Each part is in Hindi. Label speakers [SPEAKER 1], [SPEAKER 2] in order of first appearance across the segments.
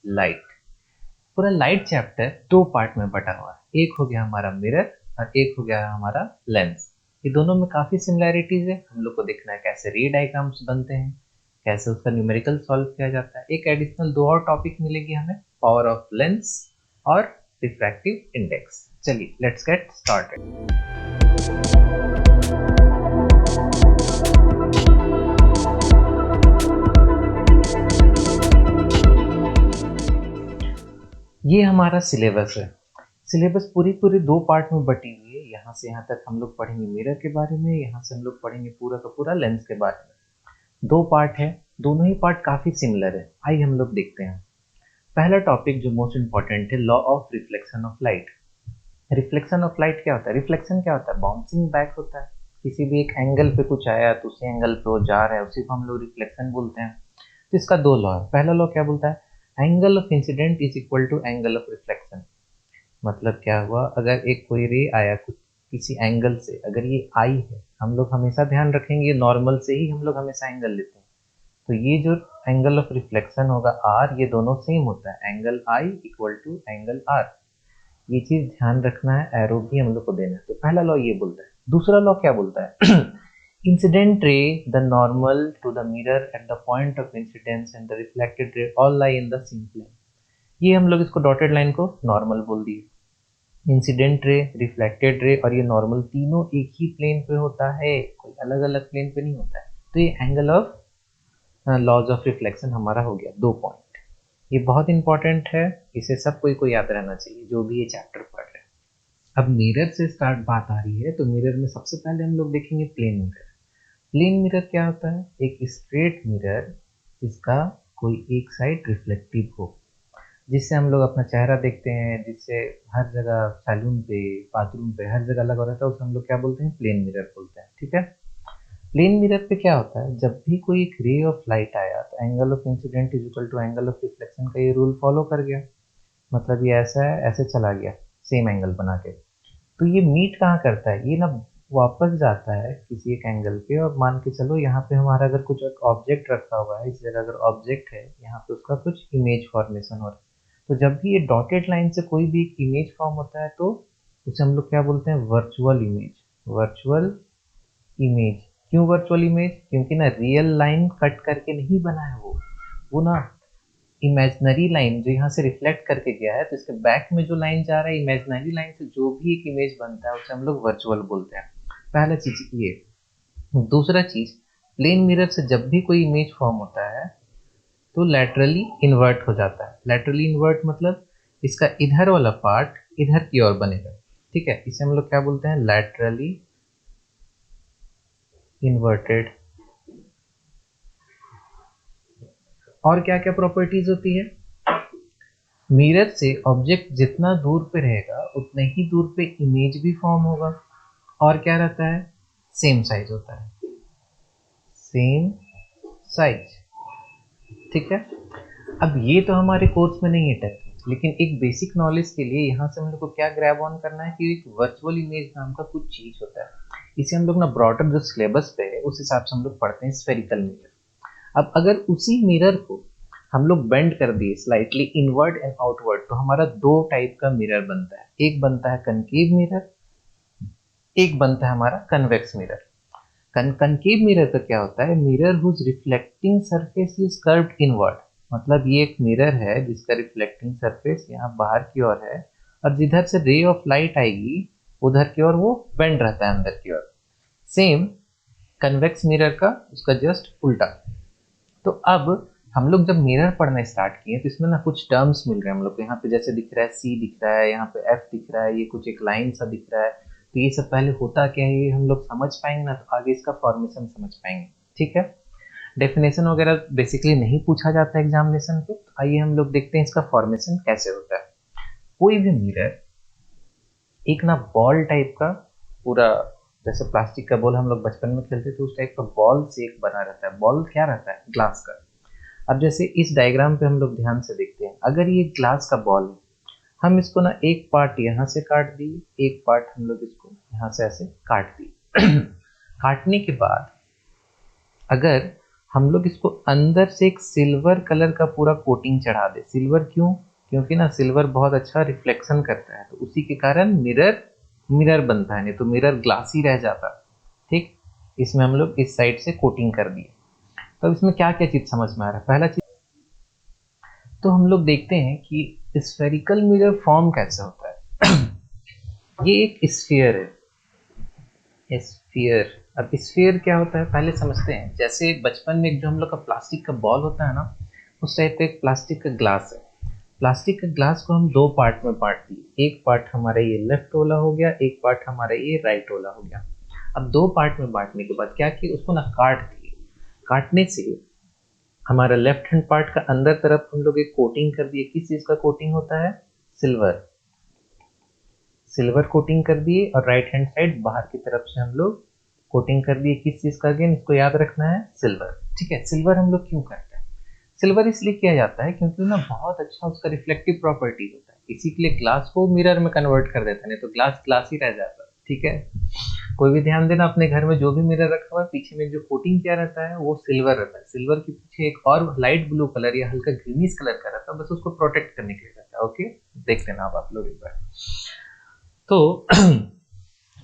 [SPEAKER 1] लाइट। पूरा लाइट चैप्टर दो पार्ट में बटा हुआ है, एक हो गया हमारा मिरर और एक हो गया हमारा लेंस। ये दोनों में काफ़ी सिमिलैरिटीज है, हम लोग को देखना है कैसे रे डायग्राम्स बनते हैं, कैसे उसका न्यूमेरिकल सॉल्व किया जाता है। एक एडिशनल दो और टॉपिक मिलेगी हमें, पावर ऑफ लेंस और रिफ्रैक्टिव इंडेक्स। चलिए लेट्स गेट स्टार्टेड। ये हमारा सिलेबस है। सिलेबस पूरी दो पार्ट में बटी हुई है। यहाँ से यहाँ तक हम लोग पढ़ेंगे मिरर के बारे में, यहाँ से हम लोग पढ़ेंगे पूरा का पूरा लेंस के बारे में। दो पार्ट है, दोनों ही पार्ट काफ़ी सिमिलर है। आइए हम लोग देखते हैं। पहला टॉपिक जो मोस्ट इंपॉर्टेंट है, law of reflection of light. Reflection of light क्या होता है? रिफ्लेक्शन क्या होता है? बाउंसिंग बैक होता है। किसी भी एक एंगल पे कुछ आया तो उसी एंगल पे वो जा रहा है, उसी को हम लोग रिफ्लेक्शन बोलते हैं। तो इसका दो लॉ है। पहला लॉ क्या बोलता है? Angle of incident is equal to angle of reflection. मतलब क्या हुआ, अगर एक कोई रे आया कुछ किसी एंगल से, अगर ये आई है, हम लोग हमेशा ध्यान रखेंगे नॉर्मल से ही हम लोग हमेशा एंगल लेते हैं। तो ये जो एंगल ऑफ रिफ्लेक्शन होगा आर, ये दोनों सेम होता है, angle I equal to angle R. ये चीज ध्यान रखना है, एरो भी हम लोग को देना है। तो पहला लॉ ये बोलता है। दूसरा लॉ क्या बोलता है? Incident ray the normal to the mirror at the point of incidence and the reflected ray all lie in the same plane. ये हम लोग इसको डॉटेड लाइन को नॉर्मल बोल दिए। इंसिडेंट रे, रिफ्लेक्टेड रे और ये नॉर्मल तीनों एक ही प्लेन पे होता है, कोई अलग अलग प्लेन पे नहीं होता है। तो ये angle of laws of reflection हमारा हो गया, दो पॉइंट। ये बहुत इंपॉर्टेंट है, इसे सब कोई याद रहना चाहिए जो भी ये चैप्टर पढ़ रहे हैं। अब मिरर से स्टार्ट बात आ रही है, तो मिरर में सबसे पहले हम लोग देखेंगे प्लेन मिरर। प्लेन मिरर क्या होता है? एक स्ट्रेट मिरर जिसका कोई एक साइड रिफ्लेक्टिव हो, जिससे हम लोग अपना चेहरा देखते हैं, जिससे हर जगह सैलून पे, बाथरूम पे, हर जगह लगा रहता है, उसे हम लोग क्या बोलते हैं? प्लेन मिरर बोलते हैं। ठीक है। प्लेन मिरर पे क्या होता है? जब भी कोई एक रे ऑफ लाइट आया तो angle of incident is equal to angle of reflection का ये रूल फॉलो कर गया। मतलब ये ऐसा है, ऐसे चला गया सेम एंगल बना के। तो ये मीट कहाँ करता है? ये ना वापस जाता है किसी एक एंगल पे, और मान के चलो यहाँ पे हमारा अगर कुछ एक ऑब्जेक्ट रखा हुआ है, इस जगह अगर ऑब्जेक्ट है, यहाँ पे उसका कुछ इमेज फॉर्मेशन हो रहा है। तो जब भी ये डॉटेड लाइन से कोई भी एक इमेज फॉर्म होता है तो उसे हम लोग क्या बोलते हैं? Virtual image. Virtual image. क्यों वर्चुअल इमेज? क्योंकि ना रियल लाइन कट करके नहीं बना है वो ना इमेजनरी लाइन जो यहाँ से रिफ्लेक्ट करके गया है, तो इसके बैक में जो लाइन जा रहा है, इमेजनरी लाइन से जो भी एक इमेज बनता है उसे हम लोग वर्चुअल बोलते हैं। पहला चीज ये। दूसरा चीज, प्लेन मिरर से जब भी कोई इमेज फॉर्म होता है तो लैटरली इन्वर्ट हो जाता है। लैटरली इन्वर्ट मतलब इसका इधर वाला पार्ट इधर की ओर बनेगा। ठीक है, इसे हम लोग क्या बोलते हैं? Laterally inverted. और क्या क्या प्रॉपर्टीज होती है? मिरर से ऑब्जेक्ट जितना दूर पे रहेगा उतने ही दूर पे इमेज भी फॉर्म होगा। और क्या रहता है? सेम साइज होता है, सेम साइज। ठीक है। अब ये तो हमारे कोर्स में नहीं है टेक, लेकिन एक बेसिक नॉलेज के लिए यहाँ से हम लोग को क्या ग्रैब ऑन करना है कि एक वर्चुअल इमेज नाम का कुछ चीज होता है। इसे हम लोग ना ब्रॉडर जो सिलेबस पे है उस हिसाब से हम लोग पढ़ते हैं स्फेरिकल मिरर। अब अगर उसी मिरर को हम लोग बेंड कर दिए स्लाइटली इनवर्ड एंड आउटवर्ड, तो हमारा दो टाइप का मिरर बनता है। एक बनता है कनकेव मिरर, एक बनता है हमारा कन्वेक्स मिरर। कनकेव मिरर का क्या होता है? Mirror whose reflecting surface is curved inward. मतलब ये एक मिरर है जिसका रिफ्लेक्टिंग सरफेस यहाँ बाहर की ओर है, और जिधर से रे ऑफ लाइट आएगी उधर की ओर वो बेंड रहता है अंदर की ओर। सेम कन्वेक्स मिरर का उसका जस्ट उल्टा। तो अब हम लोग जब मिरर पढ़ना स्टार्ट किए तो इसमें ना कुछ टर्म्स मिल रहे हैं हम लोग को। यहाँ पे जैसे दिख रहा है सी दिख रहा है, यहाँ पे एफ दिख रहा है, ये कुछ एक लाइन सा दिख रहा है। तो ये सब पहले होता क्या है ये हम लोग समझ पाएंगे ना, तो आगे इसका फॉर्मेशन समझ पाएंगे। ठीक है। डेफिनेशन वगैरह बेसिकली नहीं पूछा जाता है एग्जामिनेशन पे, तो आइए हम लोग देखते हैं इसका फॉर्मेशन कैसे होता है। कोई भी मिरर एक ना बॉल टाइप का, पूरा जैसे प्लास्टिक का बॉल हम लोग बचपन में खेलते थे उस टाइप का बॉल से एक बना रहता है। बॉल क्या रहता है? ग्लास का। अब जैसे इस डायग्राम पे हम लोग ध्यान से देखते हैं, अगर ये ग्लास का बॉल है, हम इसको ना एक पार्ट यहाँ से काट दिए, एक पार्ट हम लोग इसको यहाँ से ऐसे काट दिए। काटने के बाद अगर हम लोग इसको अंदर से एक सिल्वर कलर का पूरा कोटिंग चढ़ा दे। सिल्वर क्यों? क्योंकि ना सिल्वर बहुत अच्छा रिफ्लेक्शन करता है, तो उसी के कारण मिरर मिरर बनता है, नहीं तो मिरर ग्लास ही रह जाता। ठीक, इसमें हम लोग इस साइड से कोटिंग कर दिए। तो इसमें क्या क्या चीज समझ में आ रहा है? पहला चीज तो हम लोग देखते हैं कि स्फेरिकल मिरर फॉर्म कैसे होता है। ये एक स्फीयर है, स्फीयर। अब स्फीयर क्या होता है पहले समझते हैं। जैसे बचपन में एक जो हम लोग का प्लास्टिक का बॉल होता है ना, उस टाइप का एक प्लास्टिक का ग्लास है। प्लास्टिक के ग्लास को हम दो पार्ट में बांट दिए। एक पार्ट हमारा ये लेफ्ट वाला हो गया, एक पार्ट हमारा ये राइट वाला हो गया। अब दो पार्ट में बांटने के बाद क्या किया, उसको ना काट दिए। काटने से हमारा लेफ्ट हैंड पार्ट का अंदर तरफ हम लोग एक कोटिंग कर दिए। किस चीज का कोटिंग होता है? सिल्वर। सिल्वर कोटिंग कर दिए। और राइट हैंड साइड बाहर की तरफ से हम लोग कोटिंग कर दिए। किस चीज का? अगेन इसको याद रखना है, सिल्वर। ठीक है, सिल्वर हम लोग क्यों करते हैं? सिल्वर इसलिए किया जाता है क्योंकि ना बहुत अच्छा उसका रिफ्लेक्टिव प्रॉपर्टी होता है। इसी के लिए ग्लास को मिरर में कन्वर्ट कर देता है, नहीं तो ग्लास ग्लास ही रह जाता है। ठीक है, कोई भी ध्यान देना, अपने घर में जो भी मिरर रखा हुआ है पीछे में जो कोटिंग किया रहता है वो सिल्वर रहता है। सिल्वर के पीछे एक और लाइट ब्लू कलर या हल्का ग्रीनिश कलर का रहता है, बस उसको प्रोटेक्ट करने के लिए रहता है। ओके, देख लेना आप लोग एक बार। तो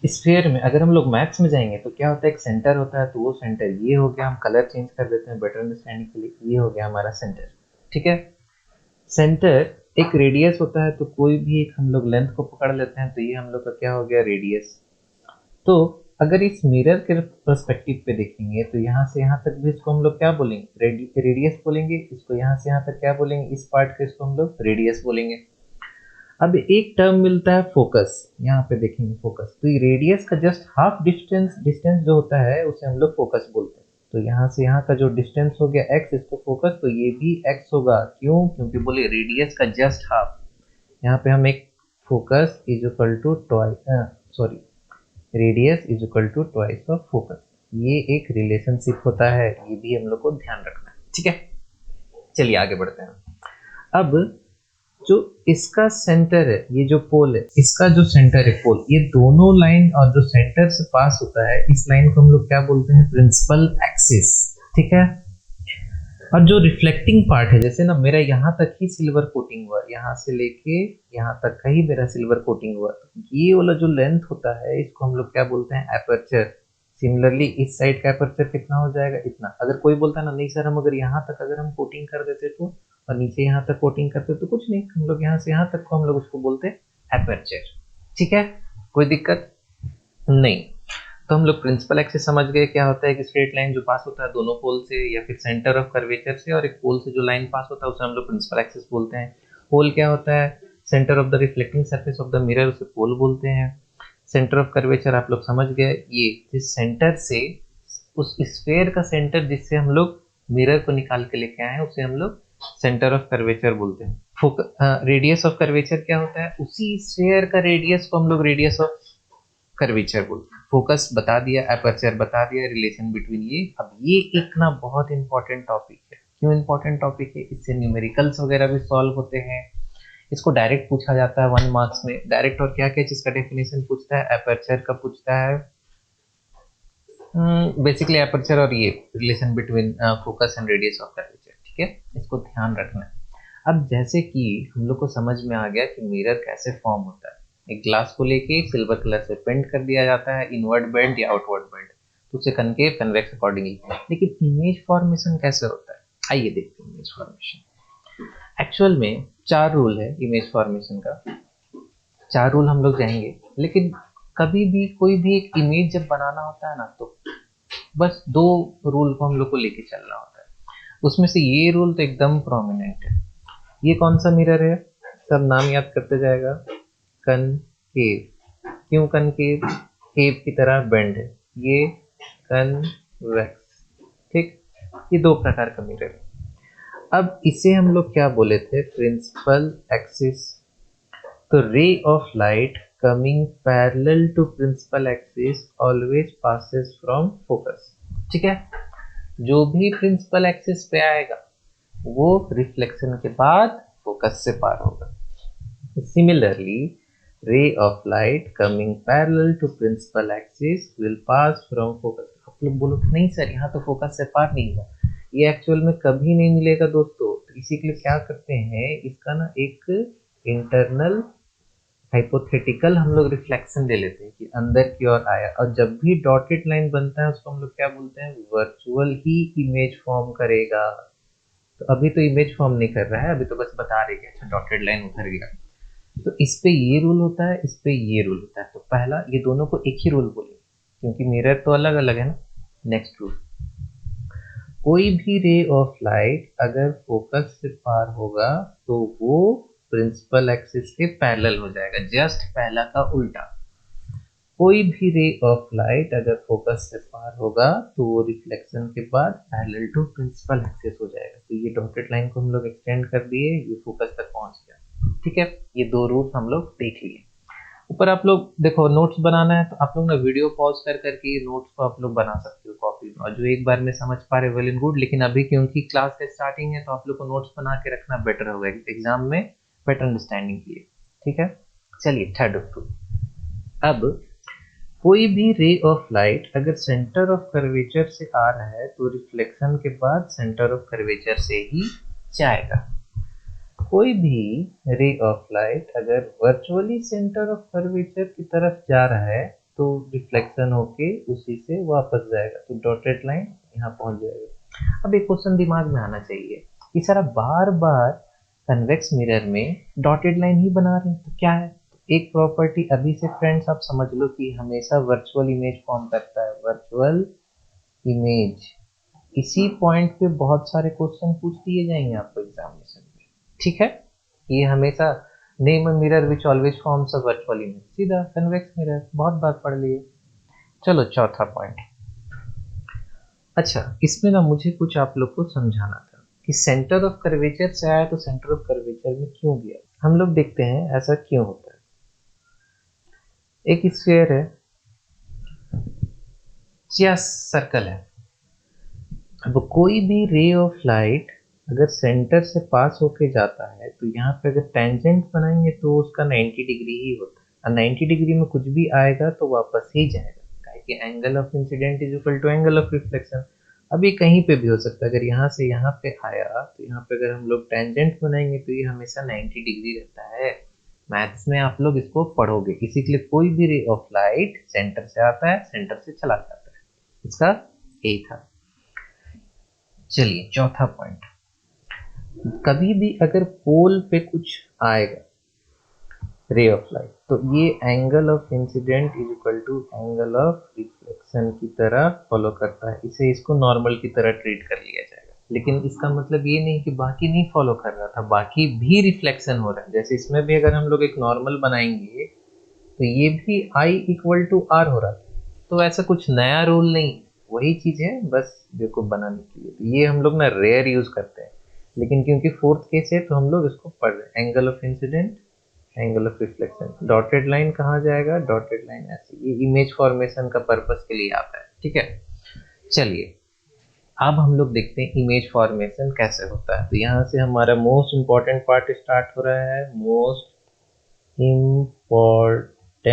[SPEAKER 1] स्फीयर में अगर हम लोग मैथ्स में जाएंगे तो क्या होता है, एक सेंटर होता है। तो वो सेंटर ये हो गया, हम कलर चेंज कर देते हैं बेटर अंडरस्टैंडिंग के लिए। ये हो गया हमारा सेंटर। ठीक है, सेंटर एक रेडियस होता है, तो कोई भी एक हम लोग लेंथ को पकड़ लेते हैं, तो ये हम लोग का क्या हो गया, रेडियस। तो अगर इस मिरर के पर्सपेक्टिव पे देखेंगे तो यहाँ से यहाँ तक भी इसको हम लोग क्या बोलेंगे, रेडियस बोलेंगे। इसको यहाँ से यहाँ तक क्या बोलेंगे, इस पार्ट के इसको हम लोग रेडियस बोलेंगे। अब एक टर्म मिलता है फोकस। यहाँ पे देखेंगे फोकस, तो ये रेडियस का जस्ट हाफ डिस्टेंस डिस्टेंस जो होता है उसे हम लोग फोकस बोलते हैं। तो यहाँ से यहाँ का जो डिस्टेंस हो गया x, इसको फोकस, तो ये भी x होगा। क्यों? क्योंकि बोले रेडियस का जस्ट हाफ। यहाँ पे हम एक focus is equal to sorry radius is equal to twice of focus. ये एक रिलेशनशिप होता है, ये भी हम लोग को ध्यान रखना है। ठीक है, चलिए आगे बढ़ते हैं। अब जो इसका सेंटर है, ये जो पोल है, इसका जो सेंटर है पोल, ये दोनों लाइन और जो सेंटर से पास होता है, इस लाइन को हम लोग क्या बोलते हैं, प्रिंसिपल एक्सिस। ठीक है, और जो रिफ्लेक्टिंग पार्ट है, जैसे ना मेरा यहाँ तक ही सिल्वर कोटिंग हुआ, यहाँ से लेके यहाँ तक का ही मेरा सिल्वर कोटिंग हुआ, ये वाला जो लेंथ होता है इसको हम लोग क्या बोलते हैं, एपर्चर। सिमिलरली इस साइड का एपर्चर कितना हो जाएगा, इतना। अगर कोई बोलता है ना नहीं सर, हम अगर यहाँ तक अगर हम कोटिंग कर देते तो, और नीचे यहाँ तक कोटिंग करते तो कुछ नहीं, हम लोग यहाँ से यहाँ तक को हम लोग उसको बोलते हैं एपर्चर। ठीक है, कोई दिक्कत नहीं। तो हम लोग प्रिंसिपल एक्सिस समझ गए, क्या होता है कि स्ट्रेट लाइन जो पास होता है दोनों पोल से, या फिर सेंटर ऑफ कर्वेचर से और एक पोल से जो लाइन पास होता है उसे हम लोग प्रिंसिपल एक्सिस बोलते हैं। पोल क्या होता है, centre of the reflecting surface of the mirror, उसे पोल बोलते हैं। सेंटर ऑफ कर्वेचर आप लोग समझ गए, ये जिस सेंटर से, उस स्फीयर का सेंटर जिससे हम लोग मिरर को निकाल के लेके आए हैं उसे हम लोग सेंटर ऑफ कर्वेचर बोलते हैं। रेडियस ऑफ कर्वेचर क्या होता है, उसी स्फीयर का रेडियस को हम लोग रेडियस ऑफ कर्वेचर बोलते हैं। फोकस बता दिया, एपर्चर बता दिया, रिलेशन बिटवीन ये। अब ये एक ना बहुत इंपॉर्टेंट टॉपिक है। क्यों इंपॉर्टेंट टॉपिक है, इससे न्यूमेरिकल्स वगैरह भी सॉल्व होते हैं। इसको डायरेक्ट पूछा जाता है 1 मार्क्स में डायरेक्ट। और क्या क्या चीज का डेफिनेशन पूछता है, एपर्चर का पूछता है, बेसिकली एपर्चर और ये relation between focus and radius of curvature. ठीक है, इसको ध्यान रखना है। अब जैसे कि हम लोग को समझ में आ गया कि मिरर कैसे फॉर्म होता है, एक ग्लास को लेके सिल्वर कलर से पेंट कर दिया जाता है, इनवर्ड बेंड या आउटवर्ड बेंड, तो उसे कनकेव कन्वेक्स अकॉर्डिंगली। लेकिन इमेज फॉर्मेशन कैसे होता है, आइए देखते हैं इमेज फॉर्मेशन। एक्चुअल में 4 रूल है इमेज फॉर्मेशन का। 4 रूल हम लोग जाएंगे, लेकिन कभी भी कोई भी एक इमेज जब बनाना होता है ना, तो बस 2 रूल को हम लोग को लेके चलना होता है। उसमें से ये रूल तो एकदम प्रोमिनेंट है। ये कौन सा मिरर है, सब नाम याद करते जाएगा, कनकेव। क्यों कनकेव, केव की तरह बेंड है, ये कन्वेक्स। ठीक, ये 2 प्रकार का मिरर है। अब इसे हम लोग क्या बोले थे, प्रिंसिपल एक्सिस। तो ray of light coming parallel to principal axis always passes from focus. ठीक है, जो भी प्रिंसिपल एक्सिस पे आएगा वो रिफ्लेक्शन के बाद फोकस से पार होगा। Similarly ray of light coming parallel to principal axis will pass from focus। आप लोग बोलो नहीं सर यहाँ तो फोकस से पार नहीं हुआ, ये एक्चुअल में कभी नहीं मिलेगा दोस्तों। तो इसी के लिए क्या करते हैं, इसका ना एक इंटरनल हाइपोथेटिकल हम लोग रिफ्लेक्शन दे लेते हैं कि अंदर की ओर आया, और जब भी डॉटेड लाइन बनता है उसको हम लोग क्या बोलते हैं, वर्चुअल ही इमेज फॉर्म करेगा। तो अभी तो इमेज फॉर्म नहीं कर रहा है, अभी तो बस बता रहे कि अच्छा डॉटेड लाइन उधर गया। तो इस पे ये रूल होता है, इस पे ये रूल होता है। तो पहला ये दोनों को एक ही रूल बोले क्योंकि मिरर तो अलग अलग है ना। नेक्स्ट रूल, कोई भी रे ऑफ लाइट अगर फोकस से पार होगा तो वो प्रिंसिपल एक्सिस के पैरेलल हो जाएगा, जस्ट पहला का उल्टा। कोई भी रे ऑफ लाइट अगर फोकस से पार होगा तो वो रिफ्लेक्शन के बाद पैरेलल टू प्रिंसिपल एक्सिस हो जाएगा। तो ये डॉटेड लाइन को हम लोग एक्सटेंड कर दिए, ये फोकस तक पहुंच गया। ठीक है, ये दो रूल हम लोग देख लिए। ऊपर आप लोग देखो, नोट्स बनाना है तो आप लोग ना वीडियो पॉज कर करके नोट्स को आप लोग बना सकते हो कॉपी में, और जो एक बार में समझ पा रहे वेल एंड गुड, लेकिन अभी क्योंकि क्लास का स्टार्टिंग है तो आप लोग को नोट्स बना के रखना बेटर होगा एग्जाम में बेटर अंडरस्टैंडिंग के लिए। ठीक है, चलिए थर्ड रूल। अब कोई भी रे ऑफ लाइट अगर सेंटर ऑफ कर्वेचर से आ रहा है तो रिफ्लेक्शन के बाद सेंटर ऑफ कर्वेचर से ही जाएगा। कोई भी रे ऑफ लाइट अगर वर्चुअली सेंटर ऑफ कर्वेचर की तरफ जा रहा है तो रिफ्लेक्शन होके उसी से वापस जाएगा, तो डॉटेड लाइन यहाँ पहुंच जाएगा। अब एक क्वेश्चन दिमाग में आना चाहिए कि सर आप बार बार कन्वेक्स मिरर में डॉटेड लाइन ही बना रहे हैं तो क्या है। एक प्रॉपर्टी अभी से फ्रेंड्स आप समझ लो कि हमेशा वर्चुअल इमेज फॉर्म करता है, वर्चुअल इमेज। इसी पॉइंट पे बहुत सारे क्वेश्चन पूछ दिए जाएंगे आपको एग्जामिनेशन में। ठीक है, ये हमेशा name a mirror which always forms a virtual image, सीधा कन्वेक्स मिरर, बहुत बार पढ़ लिए। चलो चौथा पॉइंट। अच्छा, इसमें ना मुझे कुछ आप लोग को समझाना था कि सेंटर ऑफ कर्वेचर से आया तो सेंटर ऑफ कर्वेचर में क्यों गया। हम लोग देखते हैं ऐसा क्यों होता है। एक स्फीयर है या सर्कल है, अब कोई भी रे ऑफ लाइट अगर सेंटर से पास होके जाता है तो यहाँ पे अगर टेंजेंट बनाएंगे तो उसका 90 डिग्री ही होता है, और 90 डिग्री में कुछ भी आएगा तो वापस ही जाएगा, काहे कि angle of incident is equal to angle of reflection. अब ये कहीं पे भी हो सकता है, अगर यहाँ से यहाँ पे आया तो यहाँ पे अगर हम लोग टेंजेंट बनाएंगे तो ये हमेशा 90 डिग्री रहता है। मैथ्स में आप लोग इसको पढ़ोगे, इसी के लिए कोई भी रे ऑफ लाइट सेंटर से आता है सेंटर से चला जाता है, इसका यही था। चलिए चौथा पॉइंट, कभी भी अगर पोल पे कुछ आएगा रे ऑफ लाइट तो ये angle of incident is equal to angle of reflection की तरह फॉलो करता है, इसे इसको नॉर्मल की तरह ट्रीट कर लिया जाएगा। लेकिन इसका मतलब ये नहीं कि बाकी नहीं फॉलो कर रहा था, बाकी भी रिफ्लेक्शन हो रहा है। जैसे इसमें भी अगर हम लोग एक नॉर्मल बनाएंगे तो ये भी आई इक्वल टू आर हो रहा था, तो ऐसा कुछ नया रूल नहीं, वही चीज है बस देखो बनाने के लिए। तो ये हम लोग ना रेयर यूज करते हैं, लेकिन क्योंकि फोर्थ केस है तो हम लोग इसको पढ़ रहे हैं। Angle of incident, angle of reflection, dotted line कहाँ जाएगा, डॉटेड लाइन ऐसे, ये इमेज फॉर्मेशन का पर्पस के लिए आता है। ठीक है, चलिए अब हम लोग देखते हैं इमेज फॉर्मेशन कैसे होता है। तो यहाँ से हमारा मोस्ट इंपॉर्टेंट पार्ट स्टार्ट हो रहा है, मोस्ट इम्पॉर्टेंट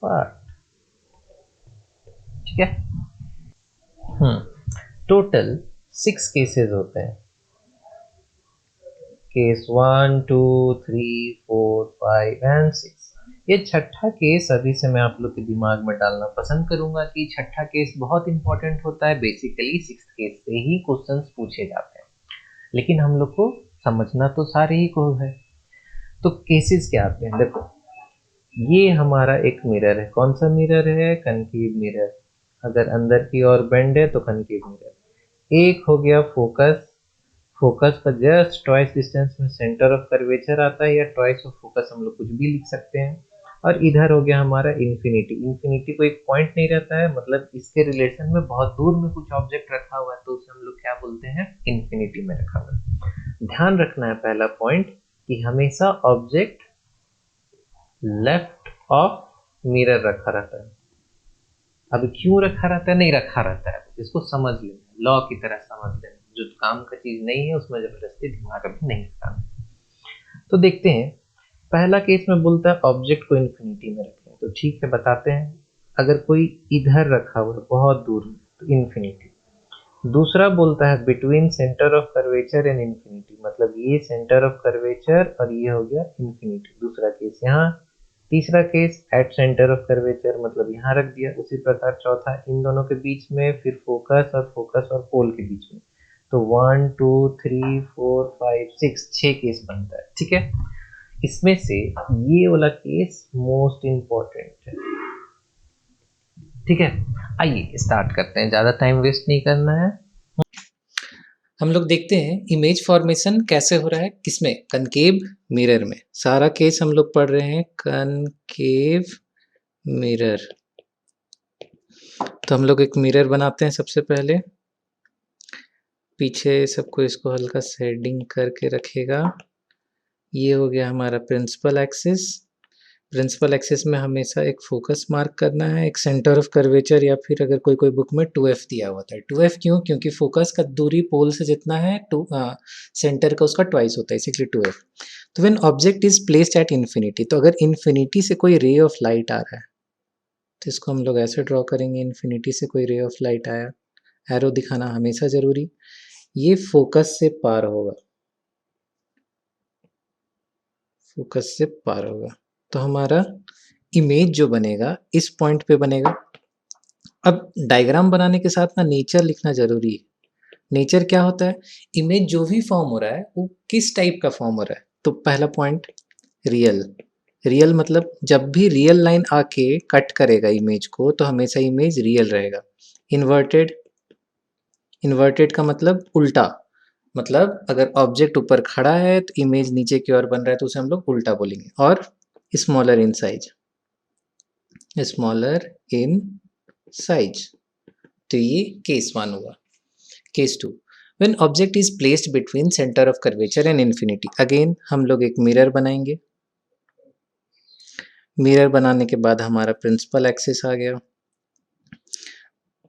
[SPEAKER 1] पार्ट। ठीक है, टोटल 6 केसेस होते हैं, केस 1 2 3 4 5 एंड 6। ये छठा केस अभी से मैं आप लोग के दिमाग में डालना पसंद करूंगा कि छठा केस बहुत इंपॉर्टेंट होता है। बेसिकली 6 केस से ही क्वेश्चंस पूछे जाते हैं, लेकिन हम लोग को समझना तो सारे ही को है। तो केसेस क्या आते हैं, देखो ये हमारा एक मिरर है, कौन सा मिरर है, कनकेव मिरर। अगर अंदर की ओर बेंड है तो कनकेव मिरर। एक हो गया फोकस, फोकस का जस्ट ट्वाइस डिस्टेंस में सेंटर ऑफ कर्वेचर आता है, या ट्वाइस ऑफ फोकस हम लोग कुछ भी लिख सकते हैं। और इधर हो गया हमारा इन्फिनिटी। इन्फिनिटी को एक पॉइंट नहीं रहता है, मतलब इसके रिलेशन में बहुत दूर में कुछ ऑब्जेक्ट रखा हुआ है तो उसे हम लोग क्या बोलते हैं, इन्फिनिटी में रखा हुआ है। ध्यान रखना है पहला पॉइंट कि हमेशा ऑब्जेक्ट लेफ्ट ऑफ मिरर रखा रहता है। अब क्यों रखा रहता है, नहीं रखा रहता है, इसको समझ लेना, लॉ की तरह समझ लेना। जो काम का चीज नहीं है उसमें जबरदस्ती दिमाग अभी नहीं लगाना। तो देखते हैं, पहला केस में बोलता है ऑब्जेक्ट को इन्फिनिटी में रखें, तो ठीक है बताते हैं। अगर कोई इधर रखा हुआ है बहुत दूर में तो इन्फिनिटी, दूसरा बोलता है between centre of curvature and infinity, मतलब ये सेंटर ऑफ कर्वेचर और ये हो गया इन्फिनिटी, दूसरा केस यहाँ। तीसरा case at centre of curvature, मतलब यहाँ रख दिया। उसी प्रकार चौथा इन दोनों के बीच में, फिर फोकस और पोल के बीच में। तो 1 2 3 4 5 6 6 केस बनता है, ठीक है। इसमें से ये वाला केस मोस्ट इंपॉर्टेंट है, ठीक है। आइए स्टार्ट करते हैं, ज़्यादा टाइम वेस्ट नहीं करना है।
[SPEAKER 2] हम लोग देखते हैं इमेज फॉर्मेशन कैसे हो रहा है, किसमें, कनकेव मिरर में। सारा केस हम लोग पढ़ रहे हैं कनकेव मिरर। तो हम लोग एक मिरर बनाते हैं सबसे पहले, पीछे सबको इसको हल्का शेडिंग करके रखेगा। ये हो गया हमारा प्रिंसिपल एक्सिस। प्रिंसिपल एक्सिस में हमेशा एक फोकस मार्क करना है, एक सेंटर ऑफ कर्वेचर, या फिर अगर कोई कोई बुक में 2f दिया होता है। 2f क्यों? क्योंकि फोकस का दूरी पोल से जितना है सेंटर का उसका ट्वाइस होता है, इसीलिए 2f। तो when object is placed at infinity, तो अगर इन्फिनिटी से कोई रे ऑफ लाइट आ रहा है तो इसको हम लोग ऐसे ड्रॉ करेंगे, इन्फिनिटी से कोई रे ऑफ लाइट आया, एरो दिखाना हमेशा जरूरी। ये फोकस से पार होगा, फोकस से पार होगा, तो हमारा इमेज जो बनेगा इस पॉइंट पे बनेगा। अब डायग्राम बनाने के साथ ना नेचर लिखना जरूरी है। नेचर क्या होता है? इमेज जो भी फॉर्म हो रहा है वो किस टाइप का फॉर्म हो रहा है। तो पहला पॉइंट रियल। रियल मतलब जब भी रियल लाइन आके कट करेगा इमेज को तो हमेशा इमेज रियल रहेगा। इन्वर्टेड, इन्वर्टेड का मतलब उल्टा, मतलब अगर ऑब्जेक्ट ऊपर खड़ा है तो इमेज नीचे की ओर बन रहा है तो उसे हम लोग उल्टा बोलेंगे। और smaller in size, smaller in size. तो ये केस 1 हुआ। Case 2, when object is placed between centre of curvature and infinity. Again हम लोग एक मिरर बनाएंगे। मिरर बनाने के बाद हमारा प्रिंसिपल एक्सिस आ गया।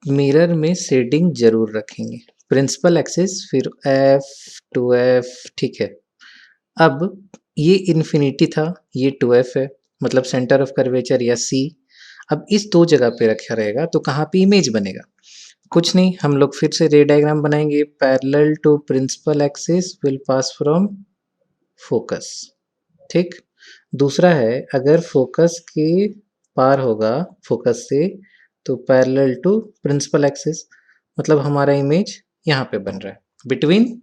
[SPEAKER 2] मिरर में शेडिंग जरूर रखेंगे, प्रिंसिपल एक्सिस, फिर एफ टू एफ, ठीक है। अब ये इन्फिनिटी था, ये 2f है, मतलब सेंटर ऑफ कर्वेचर या C। अब इस दो जगह पे रखा रहेगा तो कहाँ पे इमेज बनेगा? कुछ नहीं, हम लोग फिर से रे डायग्राम बनाएंगे। Parallel to principal axis will pass from focus, ठीक। दूसरा है अगर फोकस के पार होगा फोकस से तो पैरेलल टू प्रिंसिपल एक्सिस, मतलब हमारा इमेज यहाँ पे बन रहा है between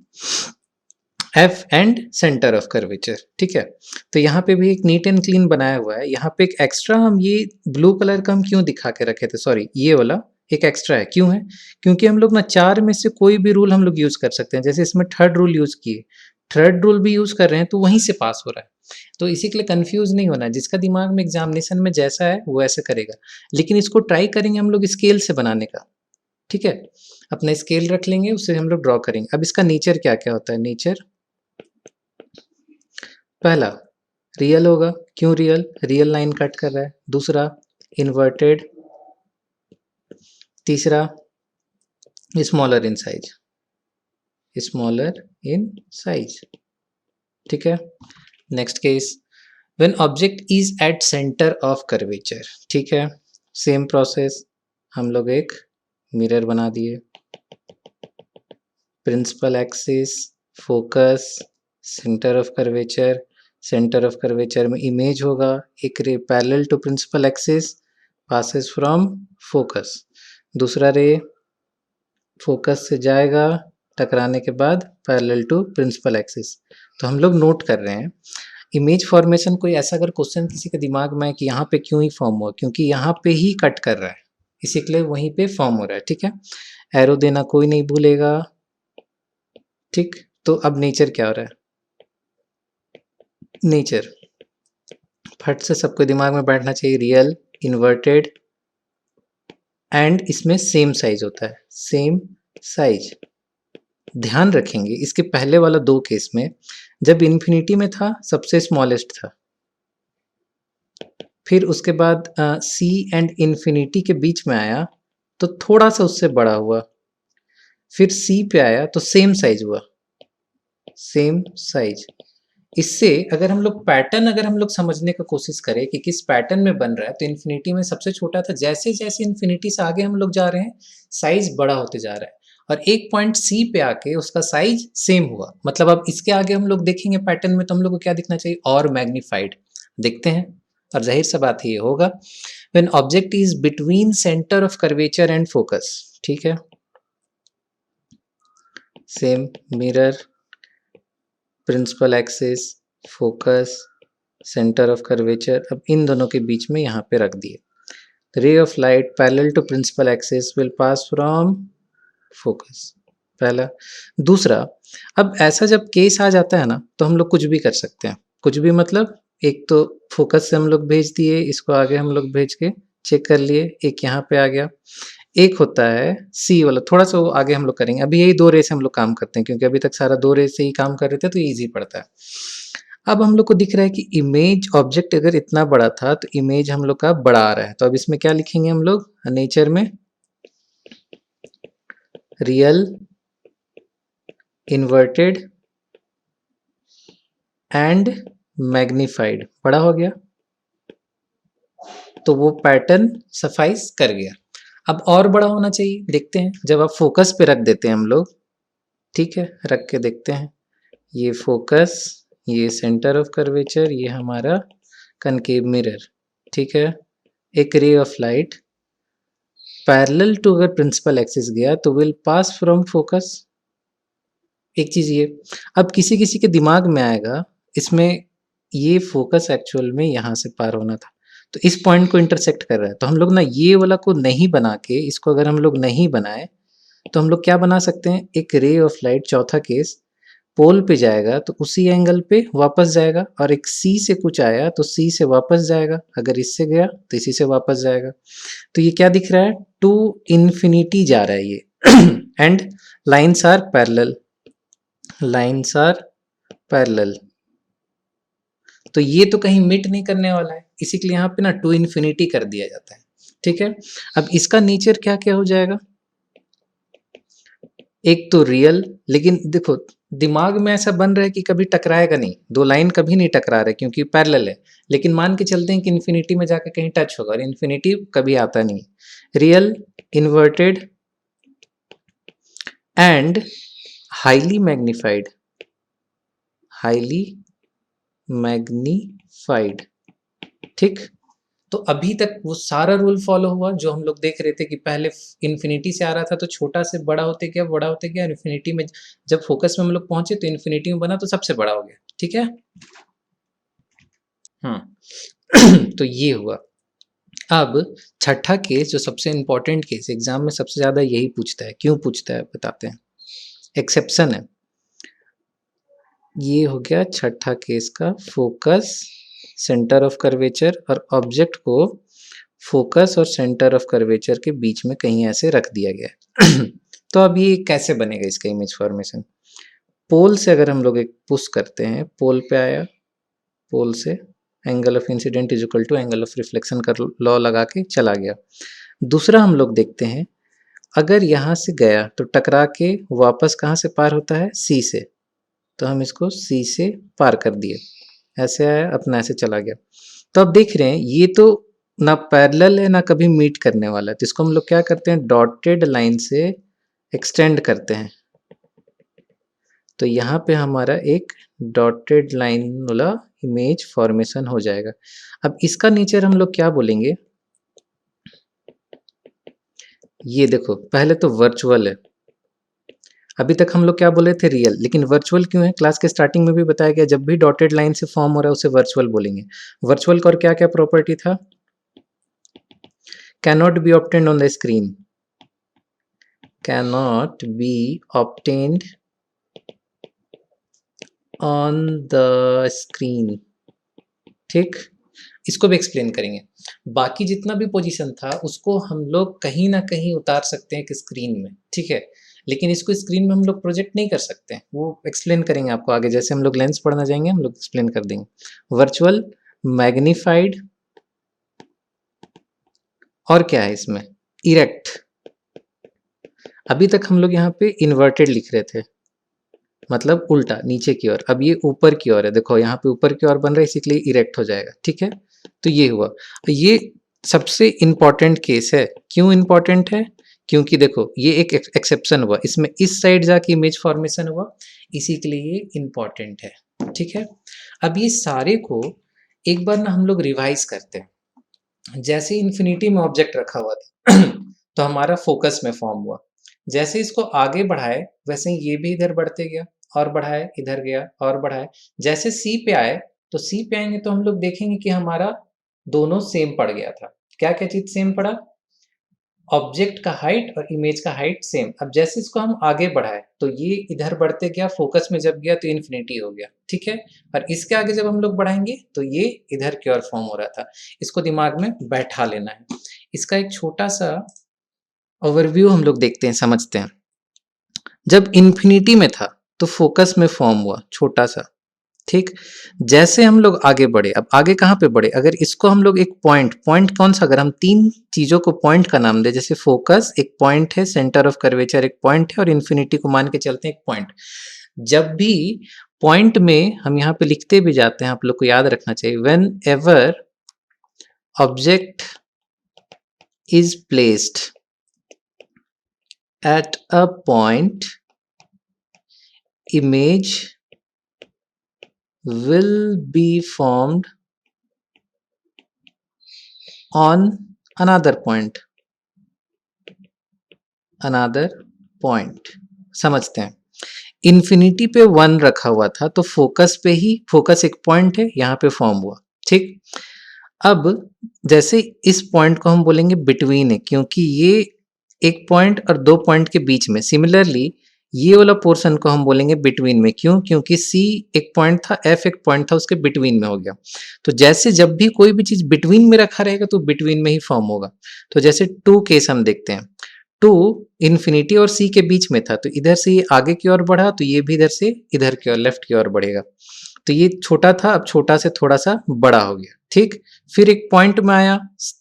[SPEAKER 2] F and centre of curvature, ठीक है। तो यहाँ पे भी एक नीट एंड क्लीन बनाया हुआ है। यहाँ पे एक एक्स्ट्रा हम ये ब्लू कलर का हम क्यों दिखा के रखे थे, सॉरी ये वाला एक एक्स्ट्रा है, क्यों है? क्योंकि हम लोग ना चार में से कोई भी रूल हम लोग यूज कर सकते हैं। जैसे इसमें थर्ड रूल यूज किए, थर्ड रूल भी यूज कर रहे हैं तो वहीं से पास हो रहा है। तो इसी के लिए कंफ्यूज नहीं होना, जिसका दिमाग में एग्जामिनेशन में जैसा है वो ऐसे करेगा। लेकिन इसको ट्राई करेंगे हम लोग स्केल से बनाने का, ठीक है। अपना स्केल रख लेंगे, उससे हम लोग ड्रॉ करेंगे। अब इसका नेचर क्या क्या होता है? नेचर पहला रियल होगा, क्यों रियल? रियल लाइन कट कर रहा है। दूसरा इन्वर्टेड। तीसरा smaller in size, smaller in size, ठीक है। Next case, when object is at centre of curvature, ठीक है। सेम प्रोसेस, हम लोग एक मिरर बना दिए, principal axis, focus, centre of curvature. Centre of curvature में इमेज होगा, एक ray parallel to principal axis passes from focus. दूसरा रे फोकस से जाएगा, टकराने के बाद पैरेलल टू प्रिंसिपल एक्सिस। तो हम लोग नोट कर रहे हैं इमेज फॉर्मेशन। कोई ऐसा अगर क्वेश्चन किसी के दिमाग में है कि यहाँ पे क्यों ही फॉर्म हुआ, क्योंकि यहाँ पे ही कट कर रहा है, इसी के लिए वहीं पे फॉर्म हो रहा है, ठीक है। एरो देना कोई नहीं भूलेगा, ठीक। तो अब नेचर क्या हो रहा है? नेचर फट से सबको दिमाग में बैठना चाहिए, रियल, इन्वर्टेड एंड इसमें सेम साइज होता है, सेम साइज। ध्यान रखेंगे इसके पहले वाला दो केस में जब इन्फिनिटी में था सबसे स्मॉलेस्ट था, फिर उसके बाद सी एंड इन्फिनिटी के बीच में आया तो थोड़ा सा उससे बड़ा हुआ, फिर सी पे आया तो सेम साइज हुआ, सेम साइज। इससे अगर हम लोग पैटर्न अगर हम लोग समझने का कोशिश करें कि किस पैटर्न में बन रहा है, तो इन्फिनिटी में सबसे छोटा था, जैसे जैसे इन्फिनिटी से आगे हम लोग जा रहे हैं साइज बड़ा होते जा रहा है। और एक पॉइंट सी पे आके उसका साइज सेम हुआ। मतलब अब इसके आगे हम लोग देखेंगे पैटर्न में तो हम लोग को क्या दिखना चाहिए, और मैग्नीफाइड। देखते हैं, और जाहिर सा बात है ये होगा। When object is between centre of curvature and focus, ठीक है, same mirror, principal axis, focus, centre of curvature, अब इन दोनों के बीच में यहाँ पे रख दिए। Ray of light parallel to principal axis will pass from focus, पहला। दूसरा, अब ऐसा जब केस आ जाता है ना तो हम लोग कुछ भी कर सकते हैं। कुछ भी मतलब, एक तो फोकस से हम लोग भेज दिए, इसको आगे हम लोग भेज के चेक कर लिए, एक यहाँ पे आ गया। एक होता है सी वाला, थोड़ा सा वो आगे हम लोग करेंगे, अभी यही 2 रे से हम लोग काम करते हैं क्योंकि अभी तक सारा 2 रे से ही काम कर रहे थे तो ईजी पड़ता है। अब हम लोग को दिख रहा है कि इमेज ऑब्जेक्ट अगर इतना बड़ा था तो इमेज हम लोग का बड़ा आ रहा है, तो अब इसमें क्या लिखेंगे हम लोग नेचर में, रियल इन्वर्टेड एंड मैग्नीफाइड, बड़ा हो गया तो वो पैटर्न सफाइस कर गया। अब और बड़ा होना चाहिए, देखते हैं, जब आप फोकस पे रख देते हैं हम लोग, ठीक है, रख के देखते हैं, ये फोकस, ये सेंटर ऑफ कर्वेचर, ये हमारा कनकेव मिरर, ठीक है, एक ray of light parallel to अगर प्रिंसिपल एक्सिस गया तो विल पास फ्रॉम फोकस। एक चीज ये, अब किसी किसी के दिमाग में आएगा इसमें ये फोकस एक्चुअल में यहाँ से पार होना था, तो इस पॉइंट को इंटरसेक्ट कर रहा है, तो हम लोग ना ये वाला को नहीं बना के, इसको अगर हम लोग नहीं बनाए तो हम लोग क्या बना सकते हैं, एक रे ऑफ लाइट, चौथा केस, पोल पे जाएगा तो उसी एंगल पे वापस जाएगा, और एक सी से कुछ आया तो सी से वापस जाएगा, अगर इससे गया तो इसी से वापस जाएगा। तो ये क्या दिख रहा है, टू इन्फिनिटी जा रहा है ये and lines are parallel, lines are parallel, तो ये तो कहीं मीट नहीं करने वाला है, इसी के लिए यहाँ पे ना टू इन्फिनिटी कर दिया जाता है, ठीक है। अब इसका नेचर क्या क्या हो जाएगा, एक तो रियल, लेकिन देखो दिमाग में ऐसा बन रहा है कि कभी टकराएगा नहीं, दो लाइन कभी नहीं टकरा रहे क्योंकि पैरेलल है, लेकिन मान के चलते हैं कि इन्फिनिटी में जाकर कहीं टच होगा, और इन्फिनिटी कभी आता नहीं। Real, inverted and highly magnified, highly magnified, ठीक। तो अभी तक वो सारा रूल फॉलो हुआ जो हम लोग देख रहे थे कि पहले इन्फिनिटी से आ रहा था तो छोटा से बड़ा होते गया, बड़ा होते गया, इन्फिनिटी में जब फोकस में हम लोग पहुंचे तो इन्फिनिटी में बना तो सबसे बड़ा हो गया, ठीक है। तो ये हुआ। अब छठा केस जो सबसे इंपॉर्टेंट केस, एग्जाम में सबसे ज्यादा यही पूछता है, क्यों पूछता है बताते हैं, एक्सेप्शन है। ये हो गया छठा केस का, फोकस, सेंटर ऑफ कर्वेचर, और ऑब्जेक्ट को फोकस और सेंटर ऑफ कर्वेचर के बीच में कहीं ऐसे रख दिया गया है। तो अब ये कैसे बनेगा इसका इमेज फॉर्मेशन, पोल से अगर हम लोग एक पुश करते हैं, पोल पे आया, पोल से angle of incident is equal to angle of reflection का लॉ लगा के चला गया। दूसरा हम लोग देखते हैं, अगर यहाँ से गया तो टकरा के वापस कहाँ से पार होता है, सी से, तो हम इसको सी से पार कर दिए, ऐसे आया अपना ऐसे चला गया। तो अब देख रहे हैं ये तो ना पैरेलल है ना कभी मीट करने वाला है, तो इसको हम लोग क्या करते हैं, डॉटेड लाइन से एक्सटेंड करते हैं, तो यहाँ पे हमारा एक डॉटेड लाइन वाला इमेज फॉर्मेशन हो जाएगा। अब इसका नेचर हम लोग क्या बोलेंगे, ये देखो पहले तो वर्चुअल है, अभी तक हम लोग क्या बोले थे, रियल, लेकिन वर्चुअल क्यों है, क्लास के स्टार्टिंग में भी बताया गया, जब भी डॉटेड लाइन से फॉर्म हो रहा है उसे वर्चुअल बोलेंगे। वर्चुअल का और क्या क्या प्रॉपर्टी था, cannot be obtained on the screen, cannot be obtained on the screen, ठीक। इसको भी एक्सप्लेन करेंगे। बाकी जितना भी पोजीशन था उसको हम लोग कहीं ना कहीं उतार सकते हैं एक स्क्रीन में, ठीक है, लेकिन इसको स्क्रीन में हम लोग प्रोजेक्ट नहीं कर सकते हैं, वो एक्सप्लेन करेंगे आपको आगे, जैसे हम लोग लेंस पढ़ना जाएंगे हम लोग एक्सप्लेन कर देंगे। वर्चुअल, मैग्नीफाइड, और क्या है इसमें, इरेक्ट। अभी तक हम लोग यहाँ पे इन्वर्टेड लिख रहे थे, मतलब उल्टा नीचे की ओर, अब ये ऊपर की ओर है, देखो यहाँ पे ऊपर की ओर बन रहा है, इसी के लिए इरेक्ट हो जाएगा, ठीक है। तो ये हुआ, ये सबसे इंपॉर्टेंट केस है, क्यों इंपॉर्टेंट है, क्योंकि देखो ये एक एक्सेप्शन हुआ, इसमें इस साइड जाके इमेज फॉर्मेशन हुआ, इसी के लिए ये इम्पॉर्टेंट है, ठीक है। अब ये सारे को एक बार ना हम लोग रिवाइज करते हैं। जैसे इन्फिनिटी में ऑब्जेक्ट रखा हुआ था तो हमारा फोकस में फॉर्म हुआ, जैसे इसको आगे बढ़ाए वैसे ही ये भी इधर बढ़ते गया, और बढ़ाए इधर गया और बढ़ाए। जैसे सी पे आए तो सी पे आएंगे तो हम लोग देखेंगे कि हमारा दोनों सेम पड़ गया था। क्या क्या चीज सेम पड़ा? ऑब्जेक्ट का हाइट और इमेज का हाइट सेम। अब जैसे इसको हम आगे बढ़ाए तो ये इधर बढ़ते गया, फोकस में जब गया तो इन्फिनिटी हो गया, ठीक है। और इसके आगे जब हम लोग बढ़ाएंगे तो ये इधर की ओर फॉर्म हो रहा था। इसको दिमाग में बैठा लेना है। इसका एक छोटा सा ओवरव्यू हम लोग देखते हैं, समझते हैं। जब इन्फिनिटी में था तो फोकस में फॉर्म हुआ छोटा सा, ठीक। जैसे हम लोग आगे बढ़े, अब आगे कहाँ पे बढ़े, अगर इसको हम लोग एक पॉइंट, पॉइंट कौन सा, अगर हम तीन चीजों को पॉइंट का नाम दे, जैसे फोकस एक पॉइंट है, सेंटर ऑफ कर्वेचर एक पॉइंट है, और इन्फिनिटी को मान के चलते हैं एक पॉइंट। जब भी पॉइंट में हम यहाँ पे लिखते भी जाते हैं, आप लोग को याद रखना चाहिए, when ever object is placed at a point, image will be formed on another point, another point। समझते हैं, इन्फिनिटी पे 1 रखा हुआ था तो फोकस पे ही, फोकस एक पॉइंट है, यहाँ पे फॉर्म हुआ, ठीक। अब जैसे इस पॉइंट को हम बोलेंगे बिटवीन है, क्योंकि ये एक पॉइंट और दो पॉइंट के बीच में, सिमिलरली ये वाला पोर्शन को हम बोलेंगे बिटवीन में। क्यों? क्योंकि सी एक पॉइंट था, एफ एक पॉइंट था, उसके बिटवीन में हो गया। तो जैसे जब भी कोई भी चीज बिटवीन में रखा रहेगा तो बिटवीन में ही फॉर्म होगा। तो जैसे टू केस हम देखते हैं, टू इन्फिनिटी और सी के बीच में था, तो इधर से ये आगे की ओर बढ़ा तो ये भी इधर से इधर की ओर, लेफ्ट की ओर बढ़ेगा। तो ये छोटा था, अब छोटा से थोड़ा सा बड़ा हो गया, ठीक। फिर एक पॉइंट में आया,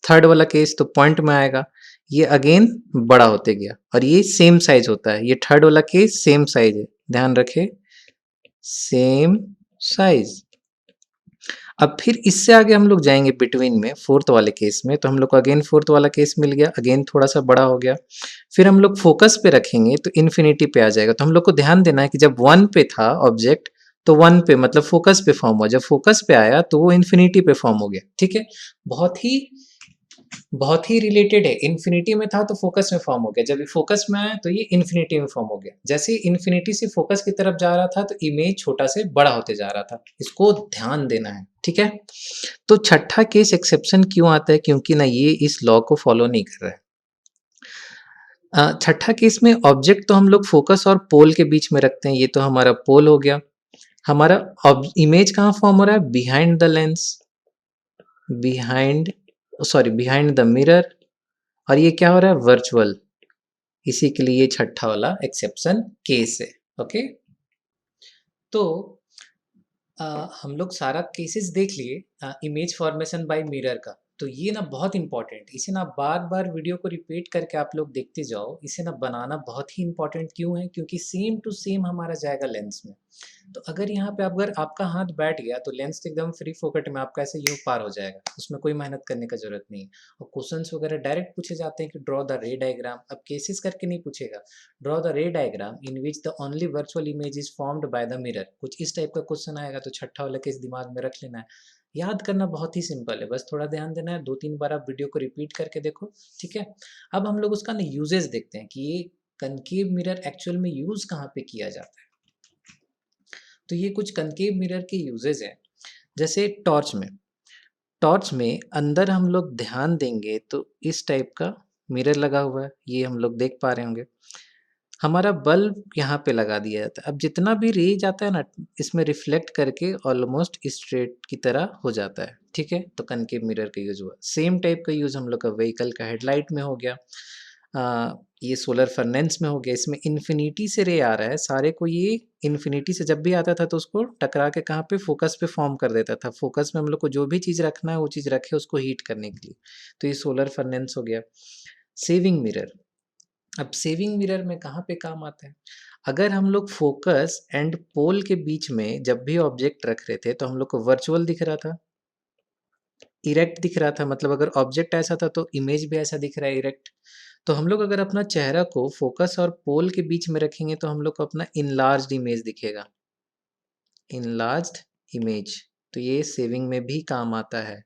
[SPEAKER 2] थर्ड वाला केस, तो पॉइंट में आएगा, ये अगेन बड़ा होते गया, और ये सेम साइज होता है। ये थर्ड वाला केस सेम साइज है, ध्यान रखे, सेम साइज। अब फिर इससे आगे हम लोग जाएंगे बिटवीन में, फोर्थ वाले केस में, तो हम लोग को अगेन फोर्थ वाला केस मिल गया, अगेन थोड़ा सा बड़ा हो गया। फिर हम लोग फोकस पे रखेंगे तो इन्फिनिटी पे आ जाएगा। तो हम लोग को ध्यान देना है कि जब 1 पे था ऑब्जेक्ट तो 1 पे मतलब फोकस पे फॉर्म हुआ, जब फोकस पे आया तो वो इन्फिनिटी पे फॉर्म हो गया, ठीक है। बहुत ही रिलेटेड है। इन्फिनिटी में था तो फोकस में फॉर्म हो गया, जब ये फोकस में आया तो ये इन्फिनिटी में फॉर्म हो गया। जैसे इन्फिनिटी से फोकस की तरफ जा रहा था तो इमेज छोटा से बड़ा होते जा रहा था, इसको ध्यान देना है, ठीक है। तो छठा केस एक्सेप्शन क्यों आता है? क्योंकि ना ये इस लॉ को फॉलो नहीं कर रहा है। छठा केस में ऑब्जेक्ट तो हम लोग फोकस और पोल के बीच में रखते हैं, ये तो हमारा पोल हो गया। हमारा इमेज कहाँ फॉर्म हो रहा है? Behind the lens, behind, sorry behind the mirror, और ये क्या हो रहा है? वर्चुअल। इसी के लिए ये छठा वाला एक्सेप्शन केस है, ओके। तो हम लोग सारा केसेस देख लिए इमेज फॉर्मेशन बाय मिरर का। तो ये ना बहुत इंपॉर्टेंट, इसे ना बार बार वीडियो को रिपीट करके आप लोग देखते जाओ। इसे ना बनाना बहुत ही इंपॉर्टेंट क्यों है? क्योंकि सेम टू सेम हमारा जाएगा लेंस में। तो अगर यहाँ पे अगर आपका हाथ बैठ गया तो लेंस तो एकदम फ्री फोकट में आपका ऐसे यूं पार हो जाएगा, उसमें कोई मेहनत करने का जरूरत नहीं है। और क्वेश्चंस वगैरह डायरेक्ट पूछे जाते हैं कि ड्रॉ द रे डायग्राम, अब केसेस करके नहीं पूछेगा। ड्रॉ द रे diagram in which the only virtual image is formed by the mirror, कुछ इस टाइप का क्वेश्चन आएगा। तो छठा वाला केस दिमाग में रख लेना है। याद करना बहुत ही सिंपल है, बस थोड़ा ध्यान देना है। 2-3 बार आप वीडियो को रिपीट करके देखो, ठीक है। अब हम लोग उसका ना यूजेस देखते हैं कि ये कनकेव मिरर एक्चुअल में यूज कहाँ पे किया जाता है। तो ये कुछ कनकेव मिरर के यूजेस हैं। जैसे टॉर्च में अंदर हम लोग ध्यान देंगे तो इस टाइप का मिरर लगा हुआ है, ये हम लोग देख पा रहे होंगे। हमारा बल्ब यहाँ पे लगा दिया जाता है। अब जितना भी रे जाता है ना, इसमें रिफ्लेक्ट करके ऑलमोस्ट स्ट्रेट की तरह हो जाता है, ठीक है। तो कनकेव मिरर का यूज हुआ। सेम टाइप का यूज हम लोग का व्हीकल का हेडलाइट में हो गया, ये सोलर फर्नेंस में हो गया। इसमें इन्फिनिटी से रे आ रहा है, सारे को ये इन्फिनिटी से जब भी आता था तो उसको टकरा के कहाँ पे? फोकस पे फॉर्म कर देता था। फोकस में हम लोग को जो भी चीज़ रखना है वो चीज़ रखे उसको हीट करने के लिए। तो ये सोलर फर्नेंस हो गया। सेविंग मिरर, अब सेविंग मिरर में कहाँ पे काम आता है? अगर हम लोग फोकस एंड पोल के बीच में जब भी ऑब्जेक्ट रख रहे थे तो हम लोग को वर्चुअल दिख रहा था, इरेक्ट दिख रहा था। मतलब अगर ऑब्जेक्ट ऐसा था तो इमेज भी ऐसा दिख रहा है, इरेक्ट। तो हम लोग अगर अपना चेहरा को फोकस और पोल के बीच में रखेंगे तो हम लोग को अपना इनलार्ज्ड इमेज दिखेगा, इनलार्ज्ड इमेज। तो ये सेविंग में भी काम आता है।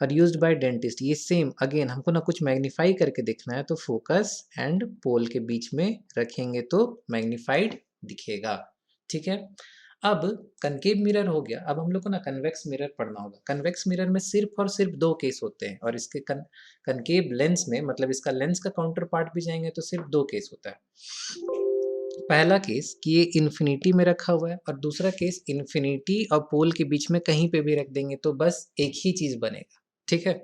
[SPEAKER 2] और यूज्ड बाय डेंटिस्ट, ये सेम अगेन हमको ना कुछ मैग्नीफाई करके देखना है तो फोकस एंड पोल के बीच में रखेंगे तो मैग्नीफाइड दिखेगा। ठीक है। अब कनकेव मिरर हो गया, अब हम लोग को ना कन्वेक्स मिरर पढ़ना होगा। कन्वेक्स मिरर में सिर्फ और सिर्फ दो केस होते हैं, और इसके कनकेव लेंस में, मतलब इसका लेंस का काउंटर पार्ट भी जाएंगे तो सिर्फ दो केस होता है। पहला केस कि ये इन्फिनिटी में रखा हुआ है, और दूसरा केस इन्फिनिटी और पोल के बीच में कहीं पे भी रख देंगे तो बस एक ही चीज बनेगा। ठीक है,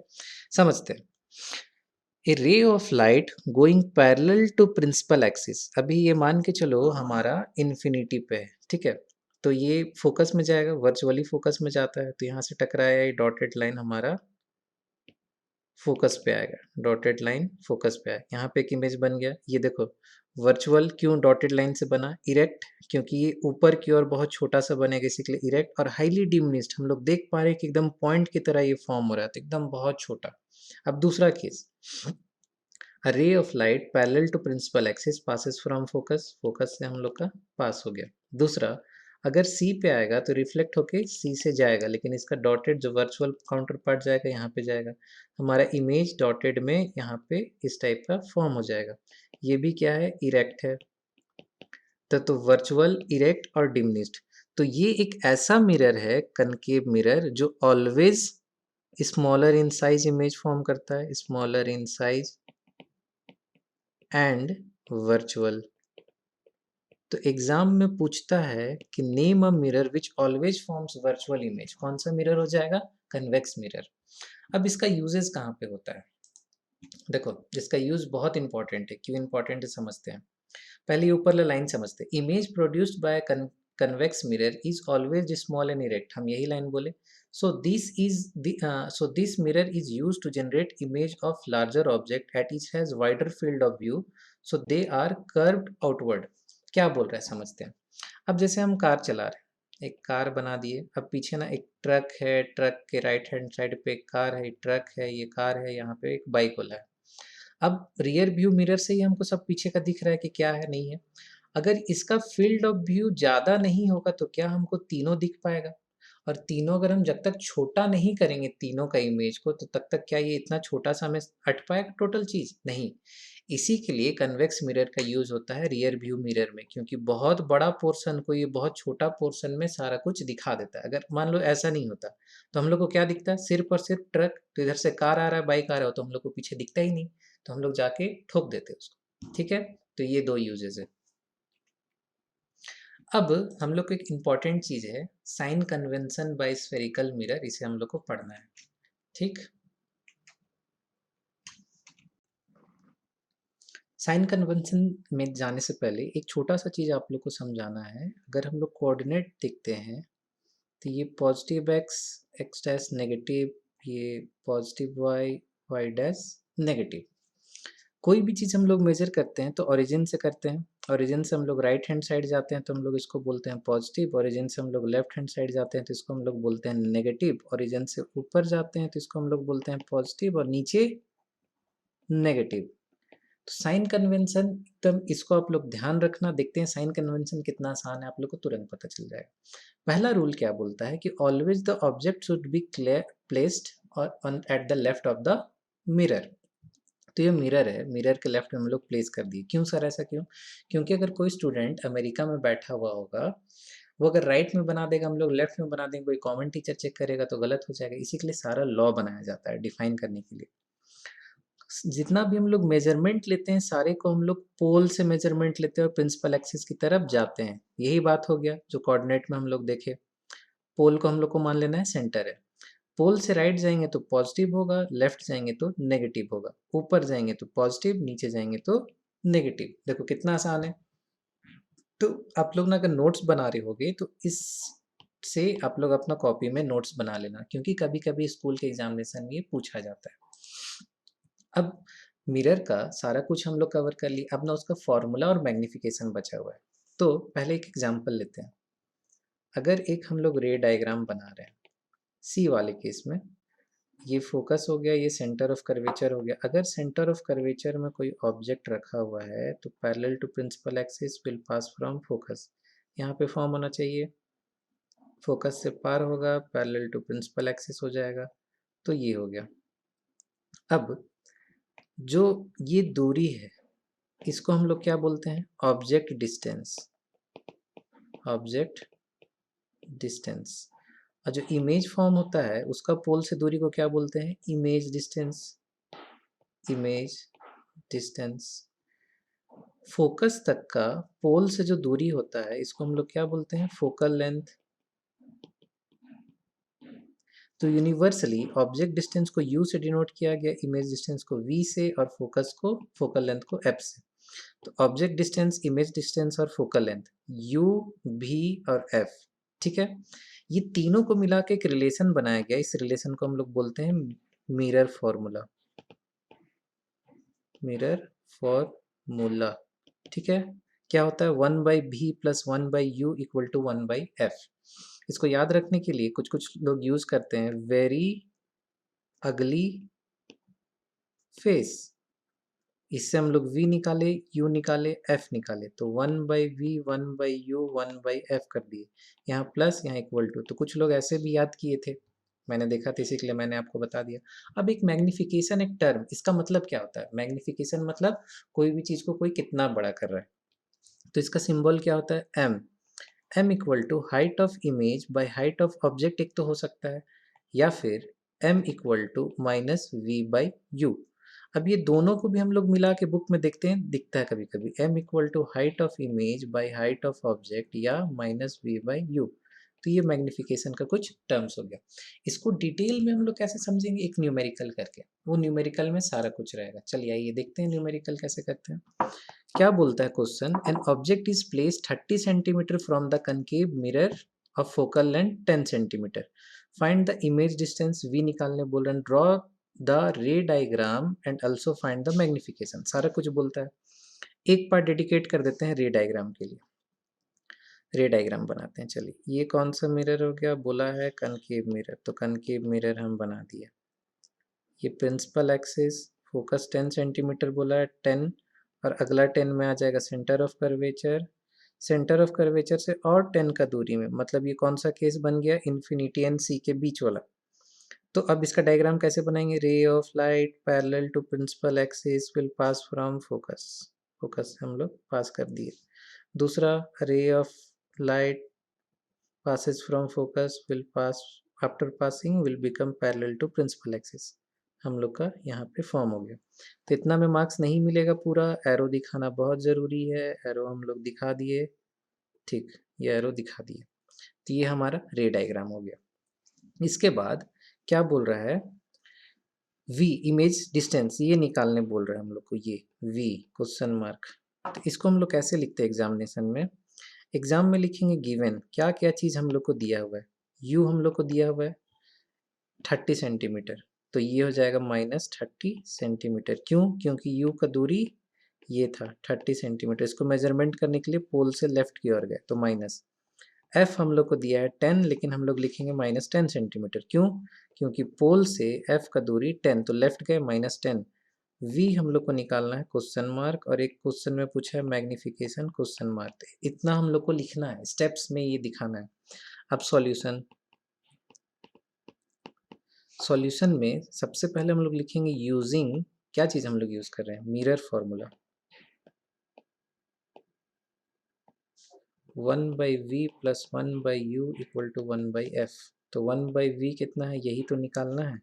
[SPEAKER 2] समझते हैं। A ray of light going parallel to principal axis, अभी ये मान के चलो हमारा इन्फिनिटी पे है। ठीक है, तो ये फोकस में जाएगा, वर्चुअली फोकस में जाता है, तो यहाँ से टकराया ये डॉटेड लाइन हमारा फोकस पे आएगा, डॉटेड लाइन फोकस पे आएगा। यहाँ पे एक इमेज बन गया, ये देखो वर्चुअल क्यों डॉटेड लाइन से बना, इरेक्ट क्योंकि ये ऊपर की ओर बहुत छोटा सा बनेगा इसीलिए इरेक्ट, और हाईली डिमिनिश्ड हम लोग देख पा रहे हैं कि एकदम पॉइंट की तरह ये फॉर्म हो रहा है, तो एकदम बहुत छोटा। अब दूसरा case, a ray of light parallel to principal axis passes from focus, focus से हम लोग का पास हो गया। दूसरा, अगर सी पे आएगा तो रिफ्लेक्ट होके सी से जाएगा, लेकिन इसका डॉटेड जो वर्चुअल काउंटर पार्ट जाएगा यहाँ पे जाएगा, हमारा इमेज डॉटेड में यहाँ पे इस टाइप का फॉर्म हो जाएगा। ये भी क्या है, इरेक्ट है। तो वर्चुअल, इरेक्ट और डिमिनिश्ड, तो ये एक ऐसा मिरर है कनकेव मिरर जो always smaller in size image form करता है, smaller in size and virtual. तो एग्जाम में पूछता है कि name a mirror which always forms virtual image, कौन सा मिरर हो जाएगा, कन्वेक्स मिरर। अब इसका यूजेस कहाँ पे होता है, देखो इसका यूज बहुत इंपॉर्टेंट है, क्यों इंपॉर्टेंट है समझते हैं। पहले ऊपर लाइन समझते हैं, image produced by convex mirror is always small and erect, हम यही लाइन बोले। So this mirror is used to generate image of larger object at each has wider field of view, so they are curved outward। क्या बोल रहा है समझते हैं। अब जैसे हम कार चला रहे हैं, एक कार बना दिए, अब पीछे ना एक ट्रक है, ट्रक के राइट हैंड साइड पे एक कार है, ट्रक है, ये कार है, यहाँ पे एक बाइक वाला है। अब रियर व्यू मिरर से ही हमको सब पीछे का दिख रहा है कि क्या है नहीं है। अगर इसका फील्ड ऑफ व्यू ज़्यादा नहीं होगा तो क्या हमको तीनों दिख पाएगा, और तीनों अगर हम जब तक छोटा नहीं करेंगे तीनों का इमेज को तो तब तक क्या ये इतना छोटा सा हमें हट पाएगा टोटल चीज़, नहीं। इसी के लिए कन्वेक्स मिरर का यूज होता है रियर व्यू मिरर में, क्योंकि बहुत बड़ा पोर्शन को ये बहुत छोटा पोर्शन में सारा कुछ दिखा देता है। अगर मान लो ऐसा नहीं होता तो हम लोग को क्या दिखता है, सिर्फ और सिर्फ ट्रक, तो इधर से कार आ रहा है, बाइक आ रहा है, तो हम लोग को पीछे दिखता ही नहीं, तो हम लोग जाके ठोक देते उसको। ठीक है, तो ये दो यूजेस है। अब हम लोग को एक इम्पॉर्टेंट चीज है, sign convention by spherical mirror, इसे हम लोग को पढ़ना है। ठीक, साइन कन्वेंशन में जाने से पहले एक छोटा सा चीज आप लोग को समझाना है। अगर हम लोग कोऑर्डिनेट देखते हैं तो ये positive X, X dash negative, ये positive Y, Y dash negative. कोई भी चीज़ हम लोग मेजर करते हैं तो ओरिजिन से करते हैं, ओरिजिन से हम लोग राइट हैंड साइड जाते हैं तो हम लोग इसको बोलते हैं पॉजिटिव, ओरिजिन से हम लोग लेफ्ट हैंड साइड जाते हैं तो इसको हम लोग बोलते हैं नेगेटिव, ओरिजिन से ऊपर जाते हैं तो इसको हम लोग बोलते हैं पॉजिटिव, और नीचे नेगेटिव। तो साइन कन्वेंशन एकदम इसको आप लोग ध्यान रखना, देखते हैं साइन कन्वेंशन कितना आसान है, आप लोग को तुरंत पता चल जाएगा। पहला रूल क्या बोलता है कि always the object should be placed और at the left of the mirror. तो ये मिरर है, मिरर के लेफ्ट में हम लोग प्लेस कर दिए। क्यों सर, ऐसा क्यों? क्योंकि अगर कोई स्टूडेंट अमेरिका में बैठा हुआ होगा, वो अगर राइट में बना देगा, हम लोग लेफ्ट में बना देंगे, कोई कॉमन टीचर चेक करेगा तो गलत हो जाएगा। इसी के लिए सारा लॉ बनाया जाता है डिफाइन करने के लिए। जितना भी हम लोग मेजरमेंट लेते हैं सारे को हम लोग पोल से मेजरमेंट लेते हैं और प्रिंसिपल एक्सिस की तरफ जाते हैं। यही बात हो गया जो कोऑर्डिनेट में हम लोग देखे। पोल को हम लोग को मान लेना है सेंटर है। पोल से राइट जाएंगे तो पॉजिटिव होगा, लेफ्ट जाएंगे तो नेगेटिव होगा, ऊपर जाएंगे तो पॉजिटिव, नीचे जाएंगे तो नेगेटिव। देखो कितना आसान है। तो आप लोग ना अगर नोट्स बना रहे होगे तो इस से आप लोग अपना कॉपी में नोट्स बना लेना, क्योंकि कभी कभी स्कूल के एग्जामिनेशन में ये पूछा जाता है। अब मिरर का सारा कुछ हम लोग कवर कर लिया, अब ना उसका फॉर्मूला और मैग्निफिकेशन बचा हुआ है। तो पहले एक एग्जांपल लेते हैं। अगर एक हम लोग रे डायग्राम बना रहे हैं सी वाले केस में, ये फोकस हो गया, ये सेंटर ऑफ कर्वेचर हो गया। अगर सेंटर ऑफ कर्वेचर में कोई ऑब्जेक्ट रखा हुआ है तो parallel to principal axis will pass from focus, यहाँ पे फॉर्म होना चाहिए, फोकस से पार होगा, पैरेलल टू प्रिंसिपल एक्सिस हो जाएगा। तो ये हो गया। अब जो ये दूरी है इसको हम लोग क्या बोलते हैं, ऑब्जेक्ट डिस्टेंस, ऑब्जेक्ट डिस्टेंस। और जो इमेज फॉर्म होता है उसका पोल से दूरी को क्या बोलते हैं, image distance, image distance. Focus तक का पोल से जो दूरी होता है इसको हम लोग क्या बोलते हैं, फोकल लेंथ। तो यूनिवर्सली ऑब्जेक्ट डिस्टेंस को u से डिनोट किया गया, इमेज डिस्टेंस को v से और फोकस को, फोकल लेंथ को f से। तो ऑब्जेक्ट डिस्टेंस, इमेज डिस्टेंस और फोकल लेंथ u, v और f, ठीक है। ये तीनों को मिला के एक रिलेशन बनाया गया, इस रिलेशन को हम लोग बोलते हैं मिरर फॉर्मूला, मिरर फॉर्मूला, ठीक है। क्या होता है, 1/v plus 1/u equal to 1/f। इसको याद रखने के लिए कुछ कुछ लोग यूज करते हैं वेरी अगली फेस, इससे हम लोग v निकाले, u निकाले, f निकाले, तो 1/v 1/u 1/f कर दिए, यहाँ प्लस यहाँ इक्वल टू। तो कुछ लोग ऐसे भी याद किए थे, मैंने देखा था, इसीलिए मैंने आपको बता दिया। अब एक मैग्निफिकेशन, एक टर्म, इसका मतलब क्या होता है, मैग्निफिकेशन मतलब कोई भी चीज को कोई कितना बड़ा कर रहा है। तो इसका सिंबल क्या होता है, m, m equal to height of image by height of object, एक तो हो सकता है, या फिर m equal to minus v by u. अब ये दोनों को भी हम लोग मिला के बुक में देखते हैं, दिखता है कभी कभी m equal to height of image by height of object या माइनस वी बाई यू। तो ये मैग्निफिकेशन का कुछ टर्म्स हो गया। इसको डिटेल में हम लोग कैसे समझेंगे, एक न्यूमेरिकल करके, वो न्यूमेरिकल में सारा कुछ रहेगा। चलिए आइए देखते हैं न्यूमेरिकल कैसे करते हैं। क्या बोलता है question, an object is place 30 centimetre from the concave mirror of focal length 10 centimetre, find the image distance v निकालने बोल रहे हैं, ड्रॉ द रे diagram and also find the magnification, सारा कुछ बोलता है। एक पार्ट डेडिकेट कर देते हैं रे डायग्राम के लिए, रे डायग्राम बनाते हैं। चलिए, ये कौन सा मिरर हो गया, बोला है कनकेव मिरर, तो कनकेव मिरर हम बना दिए। ये प्रिंसिपल एक्सिस, फोकस 10 सेंटीमीटर बोला है, 10 और अगला 10 में आ जाएगा centre of curvature, centre of curvature से और 10 का दूरी में, मतलब ये कौन सा केस बन गया, इन्फिनिटी एंड सी के बीच वाला। तो अब इसका डायग्राम कैसे बनाएंगे, ray of light parallel to principal axis will pass from focus, focus हम लोग पास कर दिए। दूसरा, ray of light passes from focus will pass, after passing will become parallel to principal axis, हम लोग का यहाँ पे फॉर्म हो गया। तो इतना में मार्क्स नहीं मिलेगा पूरा, एरो दिखाना बहुत ज़रूरी है, एरो हम लोग दिखा दिए, ठीक, ये एरो दिखा दिए। तो ये हमारा रे डायग्राम हो गया। इसके बाद क्या बोल रहा है, v इमेज डिस्टेंस ये निकालने बोल रहे हैं हम लोग को, ये v क्वेश्चन मार्क। तो इसको हम लोग कैसे लिखते हैं एग्जामिनेशन में, एग्जाम में लिखेंगे गिवन, क्या क्या चीज़ हम लोग को दिया हुआ है, u हम लोग को दिया हुआ है 30 सेंटीमीटर, तो ये हो जाएगा माइनस 30 सेंटीमीटर, क्यों, क्योंकि u का दूरी ये था 30 सेंटीमीटर, इसको मेजरमेंट करने के लिए पोल से लेफ्ट की ओर गए, तो माइनस। f हम लोग को दिया है 10, लेकिन हम लोग लिखेंगे माइनस 10 सेंटीमीटर, क्यों, क्योंकि पोल से f का दूरी 10, तो लेफ्ट गए माइनस 10। v हम लोग को निकालना है क्वेश्चन मार्क, और एक क्वेश्चन में पूछा है मैग्निफिकेशन क्वेश्चन मार्क, इतना हम लोग को लिखना है, स्टेप्स में ये दिखाना है। अब सॉल्यूशन, सॉल्यूशन में सबसे पहले हम लोग लिखेंगे यूजिंग, क्या चीज़ हम लोग यूज कर रहे हैं, mirror formula, 1/v plus 1/u equal to 1/f। तो 1/v कितना है, यही तो निकालना है,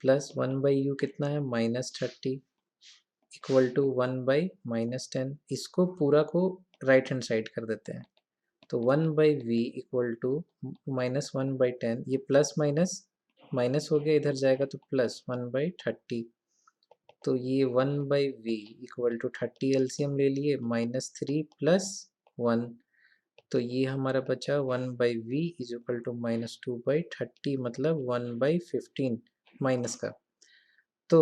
[SPEAKER 2] प्लस 1/u कितना है, -30 इक्वल टू 1/-10। इसको पूरा को राइट हैंड साइड कर देते हैं, तो 1/v इक्वल टू -1/10, ये प्लस माइनस माइनस हो गया, इधर जाएगा तो प्लस 1/30, तो ये 1/v इक्वल टू 30 एलसीएम ले लिए, -3 प्लस 1, तो ये हमारा बचा 1/v इज इक्वल टू -2/30, मतलब 1/15 माइनस का, तो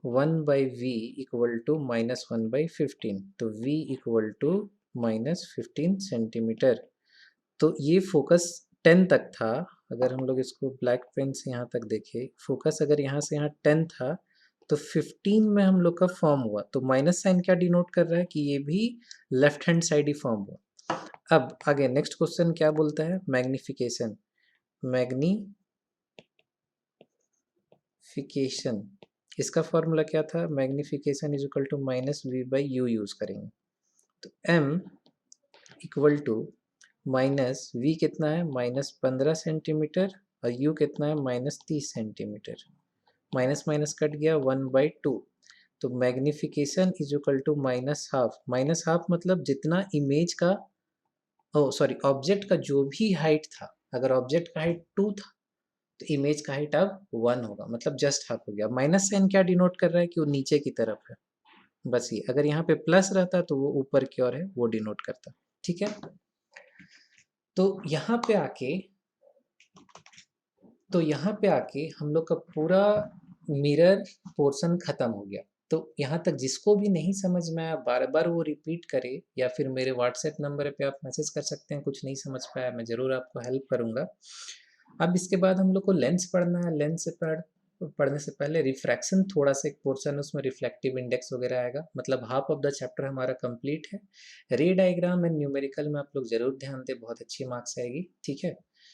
[SPEAKER 2] 1/v इक्वल टू -1/15, तो v इक्वल टू -15 सेंटीमीटर। तो ये फोकस 10 तक था, अगर हम लोग इसको ब्लैक पेन से यहाँ तक देखें, फोकस अगर यहाँ से यहाँ 10 था तो 15 में हम लोग का फॉर्म हुआ, तो माइनस साइन क्या डिनोट कर रहा है कि ये भी लेफ्ट हैंड साइड ही फॉर्म हुआ। अब आगे नेक्स्ट क्वेश्चन क्या बोलता है, मैग्निफिकेशन। मैग्निफिकेशन इसका फॉर्मूला क्या था, magnification is equal to minus v by u use करेंगे। तो m equal to minus v कितना है -15 सेंटीमीटर और u कितना है -30 सेंटीमीटर। माइनस माइनस कट गया 1/2। तो magnification is equal to minus half मतलब जितना इमेज का, ओ सॉरी, ऑब्जेक्ट का जो भी हाइट था, अगर ऑब्जेक्ट का हाइट 2 था तो इमेज का हाइट अब 1 होगा, मतलब जस्ट हाफ हो गया। माइनस साइन क्या डिनोट कर रहा है कि वो नीचे की तरफ है, बस ये। अगर यहाँ पे प्लस रहता तो वो ऊपर की ओर है, वो डिनोट करता। ठीक है, तो यहाँ पे आके हम लोग का पूरा मिरर पोर्शन खत्म हो गया। तो यहाँ तक जिसको भी नहीं समझ में आया बार बार वो रिपीट करे, या फिर मेरे व्हाट्सएप नंबर पे आप मैसेज कर सकते हैं, कुछ नहीं समझ पाया मैं ज़रूर आपको हेल्प करूँगा। अब इसके बाद हम लोग को लेंस पढ़ना है। लेंस से पढ़ने से पहले रिफ्रैक्शन थोड़ा सा एक पोर्शन, उसमें रिफ्लेक्टिव इंडेक्स वगैरह आएगा, मतलब हाफ ऑफ द चैप्टर हमारा कंप्लीट है। रे डायग्राम एंड न्यूमेरिकल में आप लोग जरूर ध्यान दें, बहुत अच्छी मार्क्स आएगी। ठीक है,